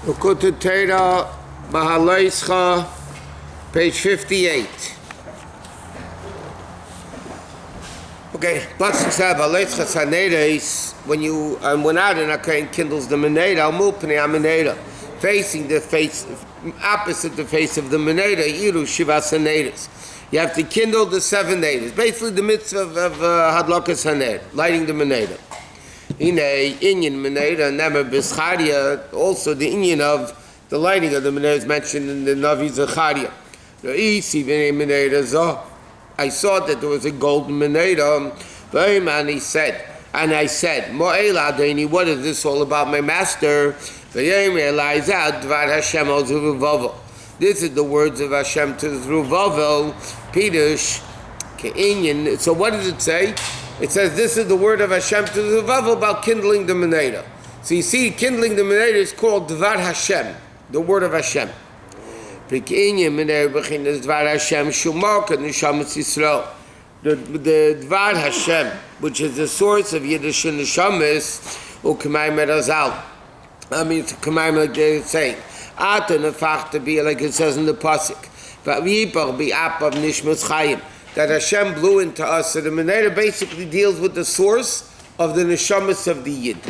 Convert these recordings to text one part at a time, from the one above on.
Likkutei, Behaalotecha, page 58. Okay, when you went out and Akain kindles the Meneda, Mupne Ameneda, facing the face, opposite the face of the Meneda, Iru Shiva Sanedas. You have to kindle the 7 Nedas. Basically, the mitzvah of Hadlakas Haned, lighting the Meneda. In a Inyan Meneda, Nemer Bischaria, also the Inyan of the lighting of the Meneda is mentioned in the Navi Zacharia. I saw that there was a golden Meneda, and I said, Mo'el Adeni, what is this all about, my master? This is the words of Hashem to Zerubbabel, Pirush, Ke'inyan. So what does it say? It says this is the word of Hashem to Zerubbabel about kindling the Meneda. So you see, kindling the Meneda is called Dvar Hashem, the word of Hashem. The Dvar Hashem, which is the source of Yiddish Neshamis, U'K'mayim Erazal. I mean, it's K'mayim like they're saying. Ata nefach to be like it says in the pasuk. V'yipach bi'apav nishmas chayim. That Hashem blew into us. So the Meneda basically deals with the source of the neshamas of the Yid.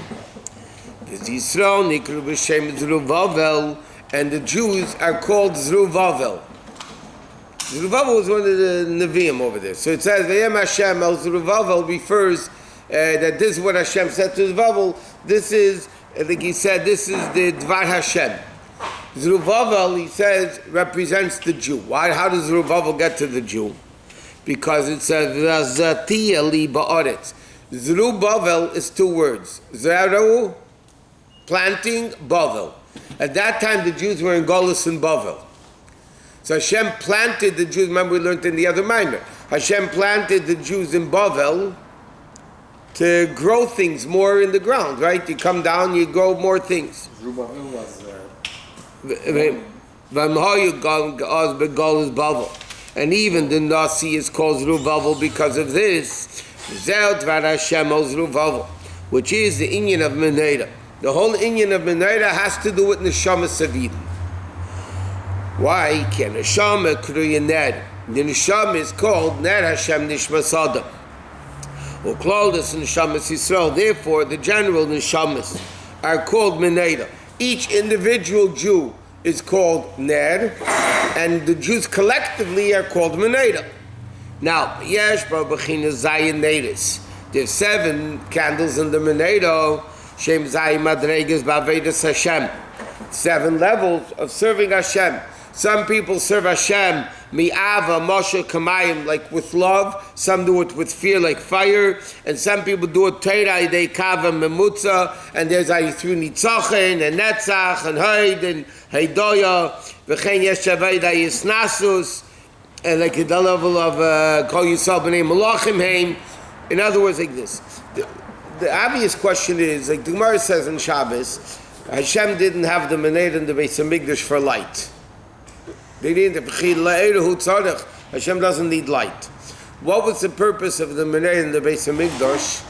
Yisrael nikru b'shem Zerubbabel, and the Jews are called Zerubbabel. Zerubbabel was one of the Nevi'im over there. So it says V'yem Hashem el Zerubbabel refers that this is what Hashem said to Zerubbabel. This is, like he said, this is the Dvar Hashem. Zerubbabel, he says, represents the Jew. Why? How does Zerubbabel get to the Jew? Because it says V'zatiya li ba'aretz. Zerubbabel is 2 words. Zeru, planting, Bavel. At that time, the Jews were in Golus and Bavel. So Hashem planted the Jews. Remember, we learned in the other minor. Hashem planted the Jews in Bavel to grow things more in the ground, right? You come down, you grow more things. Zerubbabel was and even the Nasi is called Zerubbabel because of this, which is the Inyan of Meneda. The whole Inyan of Meneda has to do with Neshamas of Eden. Why? The Neshama is called Ner Hashem Nishmas Adam. Therefore, the general Neshamas are called Meneda. Each individual Jew is called Ner, and the Jews collectively are called Meneda. Now, there's 7 candles in the Meneda, Shem Zayin Madregas Ba'avedas Hashem. 7 levels of serving Hashem. Some people serve Hashem mi'ava, moshe, kamayim, like with love. Some do it with fear, like fire. And some people do it teira, idei kava, memutza. And there's through nitzachin, and netzach, and haid, and heidoya. V'chein yesh shavayda yisnasus. And like the level of kol yisrael b'nei malachim heim. In other words, like this. The obvious question is, like the Gemara says in Shabbos, Hashem didn't have the Meneda and the Beis HaMikdash for light. They didn't. Hashem doesn't need light. What was the purpose of the Meneda and the Beis HaMikdash?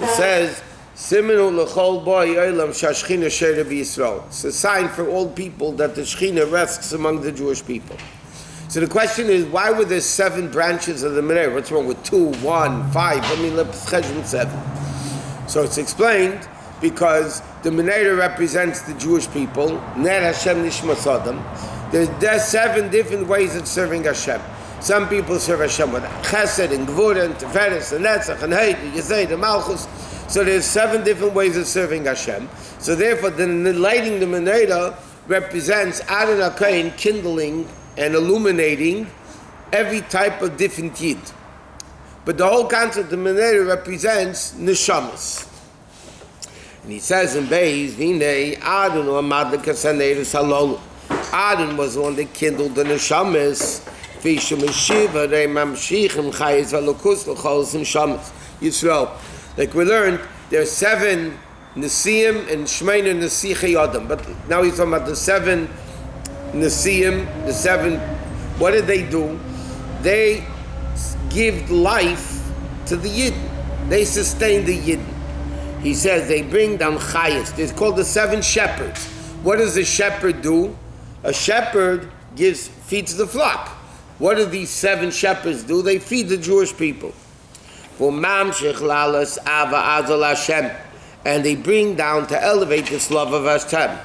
It says, Simenu l'chol boi olam shashchina sheira b'Yisrael. It's a sign for all people that the Shechina rests among the Jewish people. So the question is, why were there 7 branches of the Meneda? What's wrong with 2, 1, 5? I mean, let's cheshbon 7. So it's explained because the Meneda represents the Jewish people. Ner Hashem Nishmas Adam. There's 7 different ways of serving Hashem. Some people serve Hashem with Chesed and Gvura and Tiferes and Netzach and Heid and Yezid and Malchus. So there's 7 different ways of serving Hashem. So therefore, the lighting the Meneda represents Adon HaKohen kindling and illuminating every type of different Yid. But the whole concept of Meneda represents Neshamas. And he says in Beis, Vinei, Adon Amad L'Kasaneirus Halolu. Adon was the one that kindled the Neshamas. Fishem Shiva, Rei Mamshichem Chayes V'Lokus L'Cholos Neshamas. Yisrael. Like we learned, there are 7 Nesiim and Shmeina Nesichei Adam. But now he's talking about the 7 Nesiim, the 7. What did they do? They give life to the Yidden. They sustain the Yidden. He says they bring down Chayes. They're called the 7 shepherds. What does a shepherd do? A shepherd feeds the flock. What do these 7 shepherds do? They feed the Jewish people. And they bring down to elevate this love of Hashem.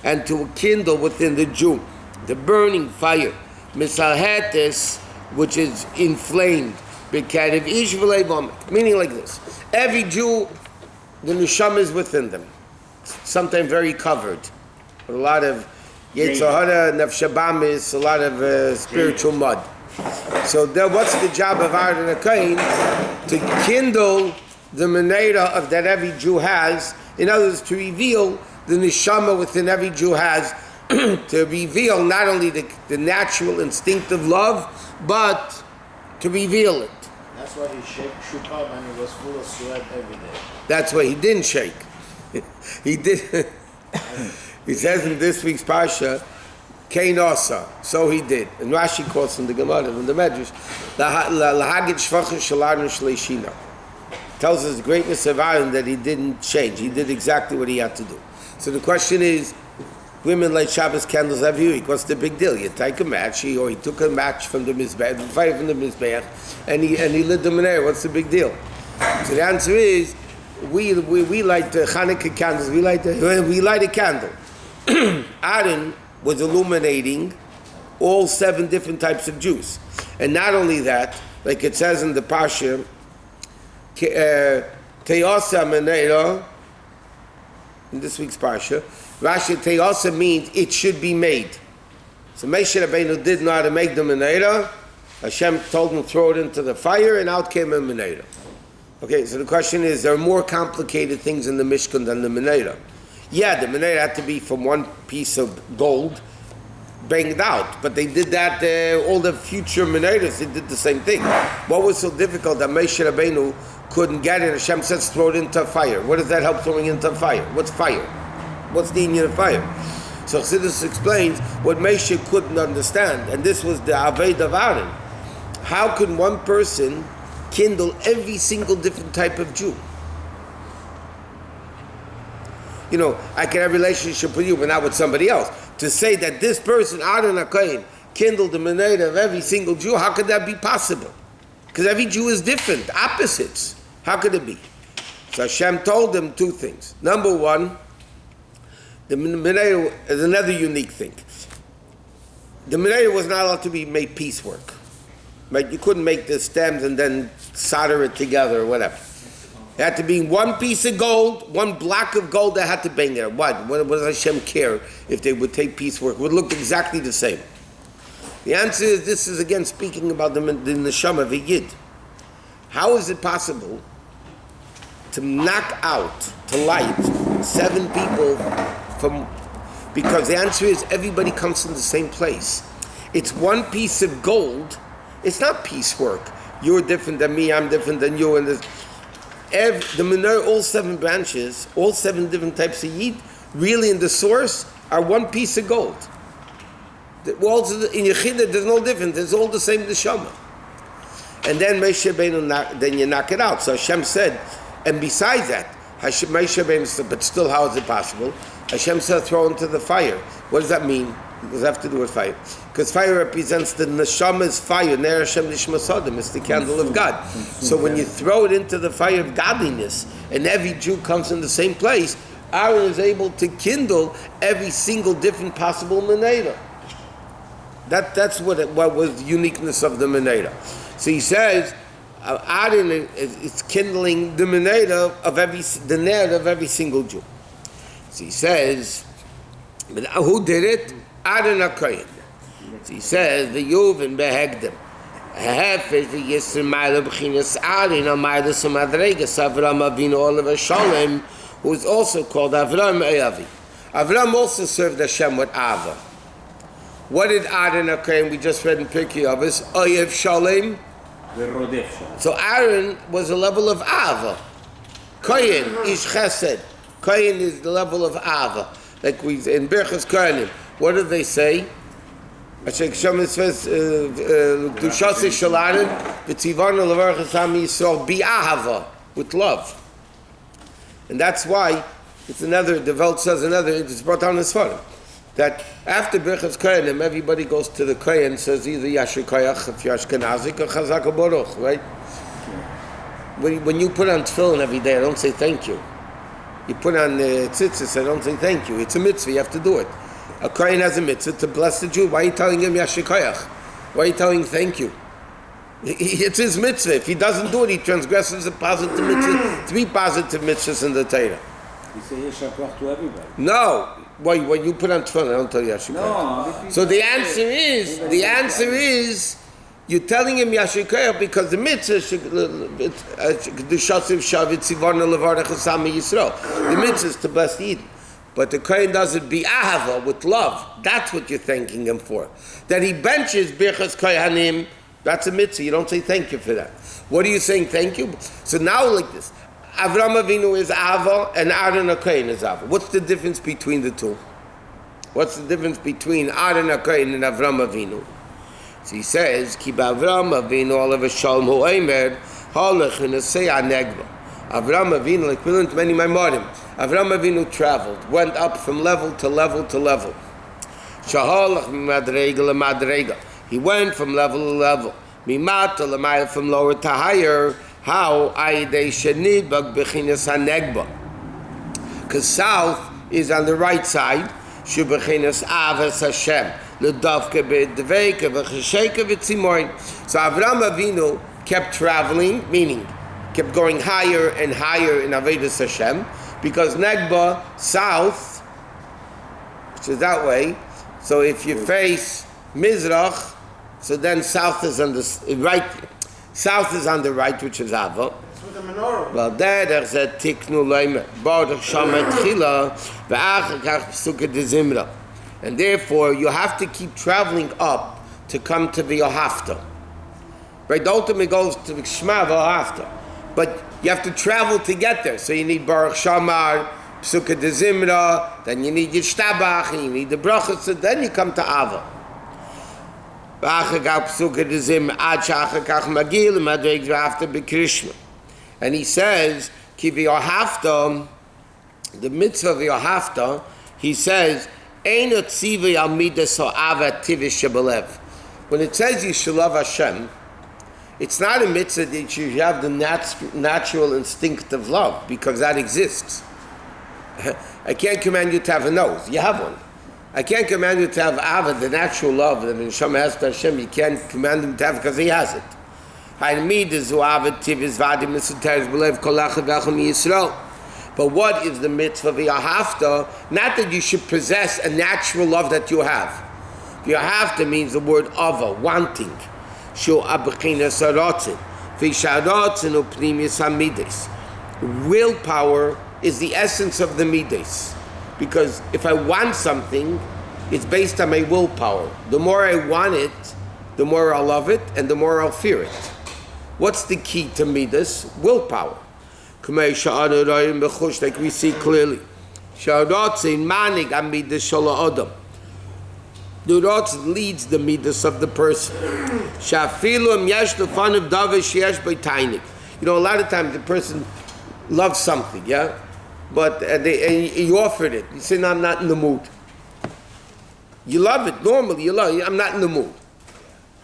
And to kindle within the Jew the burning fire, which is inflamed, meaning like this. Every Jew, the neshama is within them, sometimes very covered, with a lot of Yetzer Hara, Nefesh Habamis, a lot of spiritual mud. So then what's the job of Aaron and Kohen? To kindle the menorah of that every Jew has. In other words, to reveal the neshama within every Jew has, to reveal not only the natural instinctive love, but to reveal it. That's why he shook up and he was full of sweat every day. That's why he didn't shake. He did. He says in this week's Parsha, Kain Osa, so he did. And Rashi quotes from the Gemara, from the Medrash, Lahagid Shvachim Shalarnu Shleishina. Tells us the greatness of Aaron that he didn't change. He did exactly what he had to do. So the question is, women light Shabbos candles every week. What's the big deal? You take a match, he took a match from the Mizbeach, the fire from the Mizbeach, and he lit the menorah. What's the big deal? So the answer is, we light the Hanukkah candles. We light a candle. Aaron was illuminating all 7 different types of Jews, and not only that, like it says in the Parsha, Te'asa menorah. In this week's Parsha, Rashi Te'asa means it should be made. So Moshe Rabbeinu did know how to make the menorah. Hashem told him to throw it into the fire, and out came a menorah. Okay, so the question is, there are more complicated things in the Mishkan than the menorah. Yeah, the menorah had to be from one piece of gold, banged out, but they did that, all the future menorahs, they did the same thing. What was so difficult that Moshe Rabbeinu couldn't get it? Hashem says throw it into fire. What does that help throwing into fire? What's fire? What's the union of fire? So Chassidus explains what Moshe couldn't understand, and this was the Aved of Aaron. How can one person kindle every single different type of Jew? You know, I can have a relationship with you, but not with somebody else. To say that this person, Aaron HaKohen, kindled the menorah of every single Jew, how could that be possible? Because every Jew is different, opposites. How could it be? So Hashem told them 2 things. Number 1, the menorah is another unique thing. The menorah was not allowed to be made piecework. Right? You couldn't make the stems and then solder it together or whatever. It had to be one piece of gold, one block of gold that had to bang there. What does Hashem care if they would take piecework? It would look exactly the same. The answer is, this is again speaking about the neshama of a yid. How is it possible to knock out, to light 7 people from, because the answer is everybody comes from the same place. It's one piece of gold. It's not piecework. You're different than me, I'm different than you, and the menorah, all 7 branches, all 7 different types of yid, really in the source are one piece of gold. In Yechidah, there's no difference. It's all the same neshama. And then Moshe Rabbeinu, then you knock it out. So Hashem said, and besides that, Moshe Rabbeinu said, but still, how is it possible? Hashem said, throw into the fire. What does that mean? What does that have to do with fire? Because fire represents the neshama's fire. Ner Hashem Nishmas Adam. It's the candle of God. So when you throw it into the fire of godliness, and every Jew comes in the same place, Aaron is able to kindle every single different possible menorah. That's what was the uniqueness of the menorah. So he says, Aaron is kindling the menorah of the ner of every single Jew. So he says, who did it? Aaron HaKohen. So he says, the Yuvin behegdem. Hefesh the Yisr Ma'ala B'chinas Aaron Amayla Samadregas Avram Avinu Olav Shalom, who is also called Avram Eyavi. Avram also served Hashem with Ava. What did Aaron HaKohen, we just read in Pirkei Avos, Oyev Shalom? So Aaron was a level of Ava. Kohen, Ish Chesed. Kohen is the level of Ava. Like we in Birchas Kohanim. What do they say? Hashem says, Dushase Shalarim, V'tzivanu Levarchas Ham Yisrael, Bi'ahava, with love. And that's why the Welt says it's brought down as far. That after Birchas Koyanim, everybody goes to the Koyan and says either Yashir Koyach, if you're Ashkenazik, or Chazak Baruch, right? When you put on tefillin every day, I don't say thank you. You put on tzitzis, I don't say thank you. It's a mitzvah, you have to do it. A Kohen has a mitzvah to bless the Jew. Why are you telling him Yashir Koyach? Why are you telling him thank you? It's his mitzvah. If he doesn't do it, he transgresses a positive mitzvah. 3 positive mitzvahs in the Torah. You say Yashar Koyach to everybody. No. When you put on tefillin, I don't tell you Yashir Koyach. No. So the answer is, you're telling him Yashir Koyach because the mitzvah the mitzvah is to bless the Eden. But the Kohen does it bi'ahava, with love. That's what you're thanking him for. That he benches Birchas Kohanim, that's a mitzvah. You don't say thank you for that. What are you saying thank you? So now like this. Avram Avinu is Ava and Aaron HaKohen is Ava. What's the difference between the two? What's the difference between Aaron HaKohen and Avram Avinu? So he says, Ki ba'Avram Avinu olav Shalom ho'emer halach v'nesei anegba. Avram Avinu, like we learned many Maimorim, Avram Avinu traveled, went up from level to level to level. Shahalach mimadrega lemadrega. He went from level to level. Mimata lemayel, from lower to higher. How? Aidei shenidbak bechinas hanegba. Because south is on the right side. Shubechinas avas Hashem. L'davke be'dveika v'chesheka v'tzimoin. So Avram Avinu kept traveling, meaning kept going higher and higher in Avodas Hashem, because Negba, south, which is that way, so if you face Mizrach, so then south is on the right, which is Ava. Well, there's a tiknu loimer, Baruch Shamet Chila, ve'achakach psuke de Zimra. And therefore, you have to keep traveling up to come to the Ohafta. Right, the ultimate goes to the Shema Ohafta. But you have to travel to get there. So you need Baruch Shamar, Psukkah de Zimra, then you need Yishtabach, and you need the Brachas, so then you come to Ava. And he says, Ki v'yohafta, the mitzvah of Yohafta, he says, Ein otzivi al midas ha'ava tivish shebelev. When it says you shall love Hashem, it's not a mitzvah that you have the natural instinctive love, because that exists. I can't command you to have a nose. You have one. I can't command you to have Ava, the natural love that when Neshama has to Hashem, you can't command him to have because he has it. But what is the mitzvah of Yahafta? Not that you should possess a natural love that you have. Yahafta means the word ava, wanting. Willpower is the essence of the midas. Because if I want something, it's based on my willpower. The more I want it, the more I'll love it, and the more I'll fear it. What's the key to midas? Willpower. Like we see clearly. The Rotz leads the midas of the person. You know, a lot of times the person loves something, yeah? But you offered it. You say, no, I'm not in the mood. You love it. Normally, you love it. I'm not in the mood.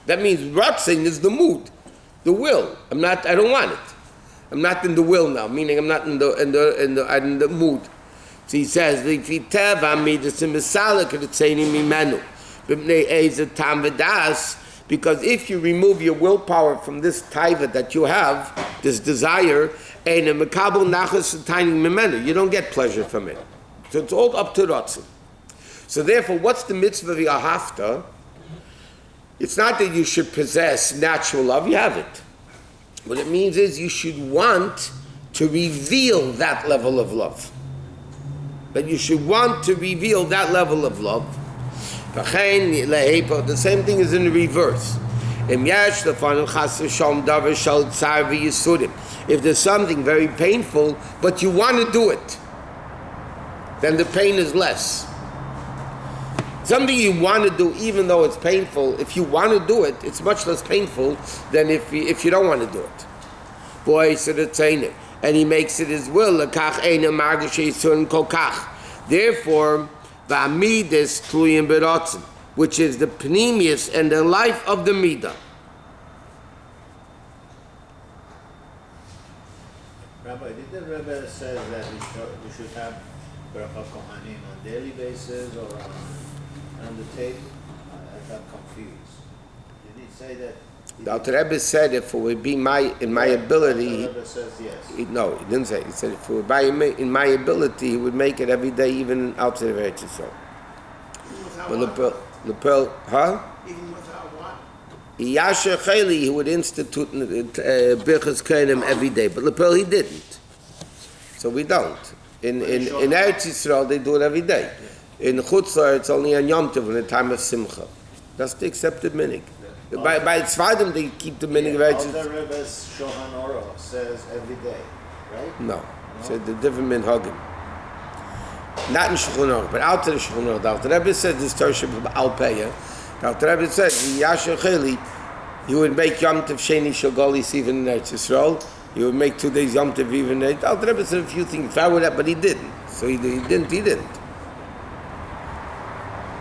That means Ratzin is the mood, the will. I don't want it. I'm not in the will now, meaning I'm not in the mood. So he says, because if you remove your willpower from this taiva that you have, this desire, you don't get pleasure from it. So it's all up to Ratzin. So therefore, what's the mitzvah of Yahafta? It's not that you should possess natural love, you have it. What it means is you should want to reveal that level of love. But you should want to reveal that level of love. The same thing is in the reverse. If there's something very painful, but you want to do it, then the pain is less. Something you want to do, even though it's painful, if you want to do it, it's much less painful than if you don't want to do it. Boy, so the tzayne. and he makes it his will. Therefore, v'amidus tluyim b'rotzen, which is the pneumius and the life of the midah. Rabbi, did the Rebbe say that we should have bracha kohanim on daily basis or on the tape? I got confused. Did he say that? The Alter Rebbe said if it would be in my ability. The Rebbe says yes. No, he didn't say it. He said if it would be in my ability, he would make it every day, even outside of Eretz Yisrael. But Lepel, huh? Even without what? Yasher Chayli, he would institute Birchas Kohanim every day, but Lepel he didn't. So we don't. In Eretz Yisrael they do it every day. In Chutz La'aretz it's only on Yom Tov in the time of Simcha. That's the accepted minig. By Tzvadim they keep the minig of Eretz Yisrael. All the Rebbe's Shohan Oro says every day, right? No, so the different minhagim. Not in Shulchan Aruch, but out of the Shulchan Aruch. The Alter Rebbe said this Torah Al Peya. The Alter Rebbe said Yasher Cheli, he would make Yom Tov Sheni Shogalis even in Eretz Yisrael. He would make 2 days Yom Tov even. The Alter Rebbe said a few things if I would have, but he didn't. So he didn't.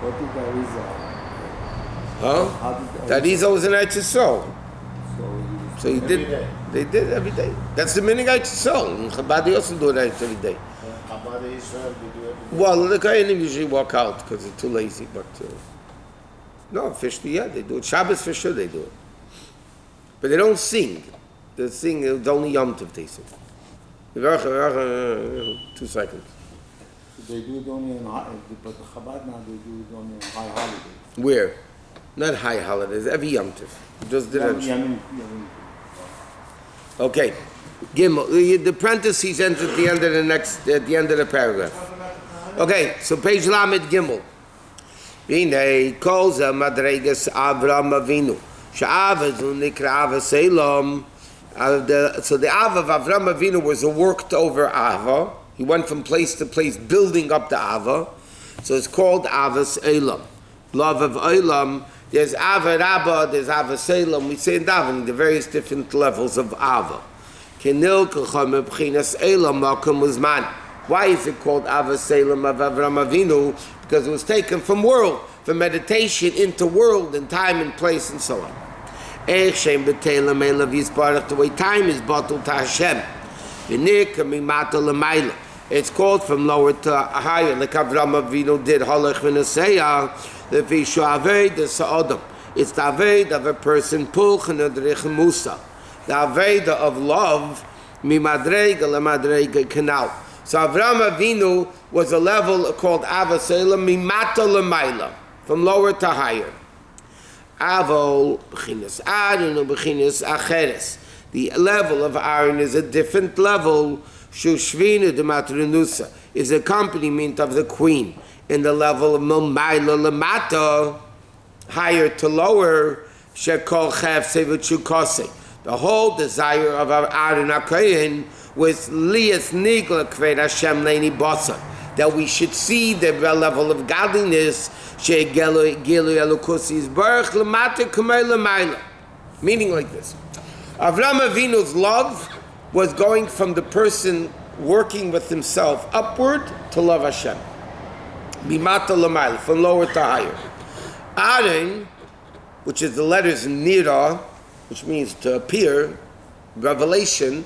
What did the Arizal? Huh? That Arizal was in Eretz Yisrael. So he Every did. day. They did every day. That's the minig Eretz Yisrael. In Chabad they also do it every day. Chabad Israel, we do every day. Well, the Kohanim usually walk out because they're too lazy, but no, officially, yeah, they do it. Shabbos for sure they do it. But they don't sing. They sing, it's only Yom Tov they sing. 2 seconds. They do it only on high, but the Chabad now they do it only on high holidays. Where? Not high holidays, every Yom Tov. Just didn't. Okay. Gimel. The parentheses ends at the end of the end of the paragraph. Okay, so page Lamed Gimel. V'nei kol ze madregas Avram Avinu. She'ava zu nikra Ava Selam. So the Ava of Avram Avinu was a worked over Ava. He went from place to place building up the Ava. So it's called Ava Selam. Love of Olam. There's Ava Rabba, there's Ava Selam. We say in davening the various different levels of Ava. Why is it called Ava Selam of Avram Avinu? Because it was taken from world, from meditation into world and time and place and so on. The way time is bottled to Hashem. It's called from lower to higher, like Avram Avinu did. It's the Aved of a person, the Aveda of love, mimadrega lemadrega canal. So Avram Avinu was a level called Ava Selam, mimata lemaila, from lower to higher. Avol b'chinas Aaron or b'chinas Acheres. The level of Aaron is a different level. Shushvina de Matrinusa is accompaniment of the queen in the level of Milmaila lemata, higher to lower. Shekol Chav Sevut Shukose. The whole desire of Aaron HaKohen was Lias Nigla Kved Hashem Leini Bosa, that we should see the level of godliness, meaning like this. Avram Avinu's love was going from the person working with himself upward to love Hashem. Mimata Lamaila, from lower to higher. Aaron, which is the letters Nira, which means to appear, revelation,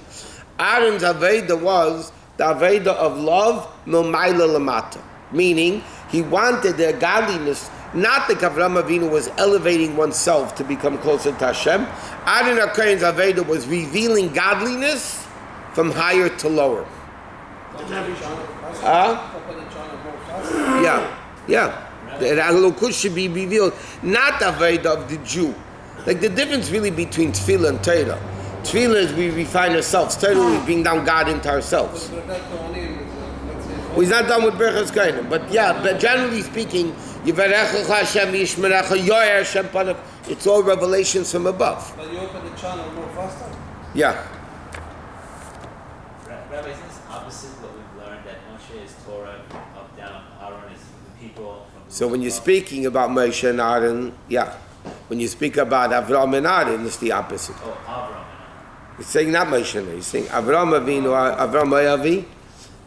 Aaron's Aveda was the Aveda of love, Milmaila Lamata. Meaning, he wanted their godliness, not that Avram Avinu was elevating oneself to become closer to Hashem. Aaron HaKohen's Aveda was revealing godliness from higher to lower. Yeah. The Elokus should be revealed, not the Aveda of the Jew. Like the difference really between Tefillah and Torah. Tefillah is we refine ourselves. Torah is bring down God into ourselves. Well, he's not done with Berachas Kohanim, but generally speaking, Yivarecha Hashem Yishmerecha Yoyer Hashem Panav. It's all revelations from above. But you open the channel more faster. Yeah. Rabbi, isn't this opposite what we've learned, that Moshe is Torah up down, Aaron is the people from the So when you're speaking about Moshe and Aaron, yeah. When you speak about Avram and Aaron, it's the opposite. Oh, Avram and He's saying not Moshe Rabbeinu. He's saying Avram Avinu, Avram Avi,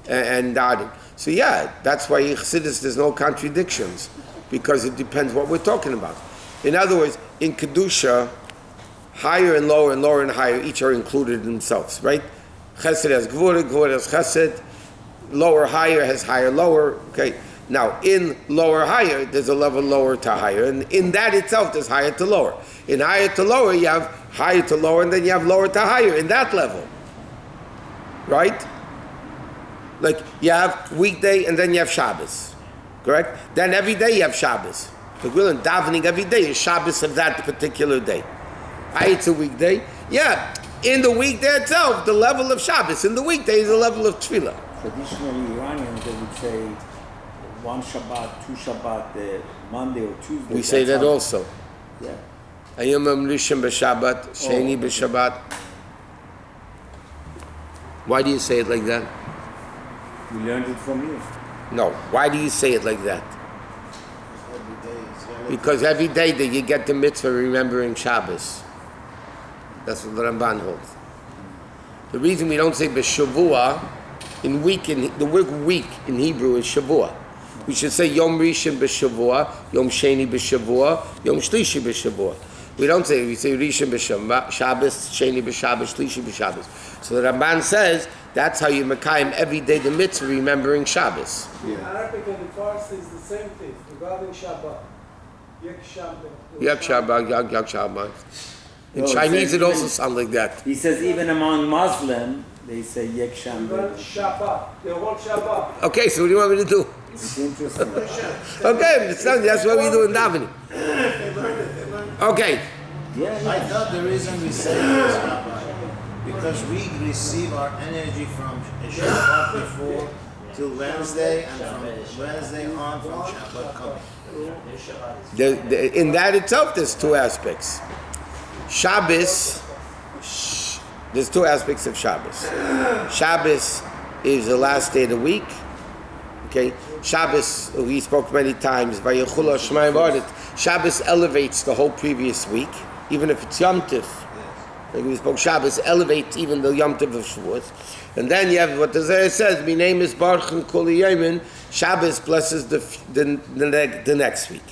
and Dadim. So yeah, that's why in Chassidus there's no contradictions, because it depends what we're talking about. In other words, in Kedusha, higher and lower and higher, each are included in themselves, right? Chesed has Gvura, Gvura has Chesed, lower, higher has higher, lower, okay? Now, in lower, higher, there's a level lower to higher, and in that itself, there's higher to lower. In higher to lower, you have higher to lower, and then you have lower to higher, in that level. Right? Like, you have weekday, and then you have Shabbos. Correct? Then every day you have Shabbos. The will and davening every day is Shabbos of that particular day. It's a weekday. Yeah, in the weekday itself, the level of Shabbos. In the weekday is the level of Tefillah. Traditionally, Iranians, they would say one Shabbat, two Shabbat, Monday or Tuesday. We say that also. Yeah. Ayom Rishon b'Shabbat, Sheni b'Shabbat. Why do you say it like that? We learned it from you. No. Why do you say it like that? Every day is relative. Because every day that you get the mitzvah remembering Shabbos. That's what the Ramban holds. The reason we don't say b'Shavua, the word week in Hebrew is Shavua. We should say Yom Rishon b'Shavua, Yom Sheni b'Shavua, Yom Shlishi b'Shavua. We don't say, we say Rishon b'Shabbos, Sheni b'Shabbos, Shlishi b'Shabbos. So the Ramban says, that's how you Mekayim every day the mitzvah remembering Shabbos. Arabic and the Farsi is the same thing regarding Shabbat. Yak Shabbat. Yak Shabbat, Yak Shabbat. In No, Chinese it also even- sounds like that. He says even among Muslim, they say Yek Sham. Shabbat. The whole Shabbat. Okay, so what do you want me to do? It's interesting. Okay, that's what we do in davening. Okay. Yeah, I yeah. thought the reason we say this, Rabbi, because we receive our energy from Shabbat before till Wednesday, and from Wednesday on from Shabbat coming. In that itself, there's two aspects. Shabbos, there's two aspects of Shabbos. Shabbos is the last day of the week. Okay, Shabbos, we spoke many times, Shabbos elevates the whole previous week, even if it's Yom Tov. Like we spoke, Shabbos elevates even the Yom Tov of Shavuot. And then you have what the Zohar says, "My name is Baruch and Kol Yamin." Shabbos blesses the next week.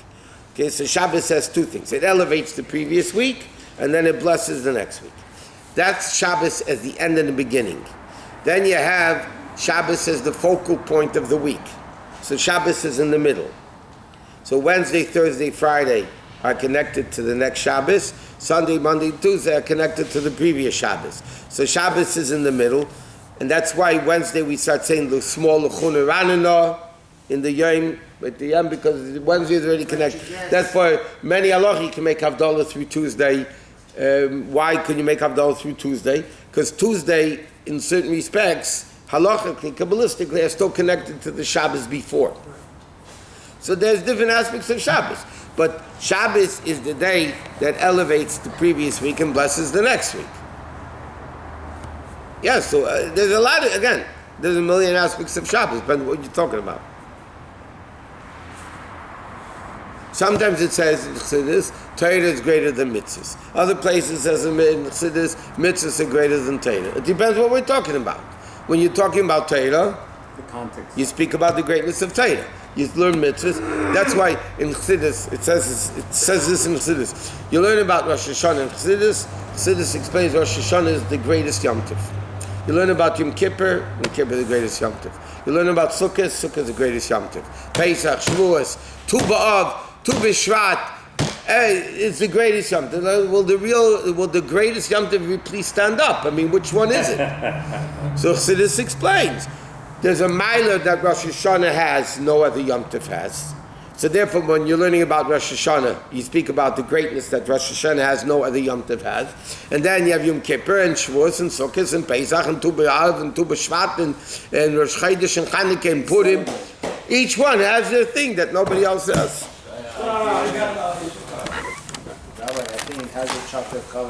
Okay, so Shabbos has two things. It elevates the previous week, and then it blesses the next week. That's Shabbos as the end and the beginning. Then you have Shabbos as the focal point of the week. So Shabbos is in the middle. So Wednesday, Thursday, Friday are connected to the next Shabbos. Sunday, Monday, Tuesday are connected to the previous Shabbos. So Shabbos is in the middle. And that's why Wednesday we start saying the small L'chun Ranana in the Yom, at the end, because Wednesday is already connected. That's why many halacha can make Havdalah through Tuesday. Why can you make Havdalah through Tuesday? Because Tuesday, in certain respects, halachically, kabbalistically, are still connected to the Shabbos before. So there's different aspects of Shabbos. But Shabbos is the day that elevates the previous week and blesses the next week. Yeah, so there's a lot of, again, there's a million aspects of Shabbos, but what you're talking about. Sometimes it says in Chassidus, Torah is greater than mitzvahs. Other places it says in Chassidus, mitzvahs are greater than Torah. It depends what we're talking about. When you're talking about Torah, The context. you speak about the greatness of Torah. You learn mitzvahs. That's why in Chassidus, it says this in Chassidus. You learn about Rosh Hashanah in Chassidus. Chassidus explains Rosh Hashanah is the greatest Yom Tov. You learn about Yom Kippur is the greatest Yom Tov. You learn about Sukkot is the greatest Yom Tov. Pesach, Shavuos, Tu B'Av, Tu B'Shvat, it's the greatest Yom Tov. Will the greatest Yom Tov please stand up? I mean, which one is it? So Chassidus explains. There's a milah that Rosh Hashanah has, no other Yom Tov has. So therefore, when you're learning about Rosh Hashanah, you speak about the greatness that Rosh Hashanah has, no other Yom Tov has. And then you have Yom Kippur and Shavuos and Sukkot and Pesach and Tu B'Av and Tu B'Shvat and Rosh Chodesh and Chanukah and Purim. Each one has their thing that nobody else has. That way, I think it has a chocolate color.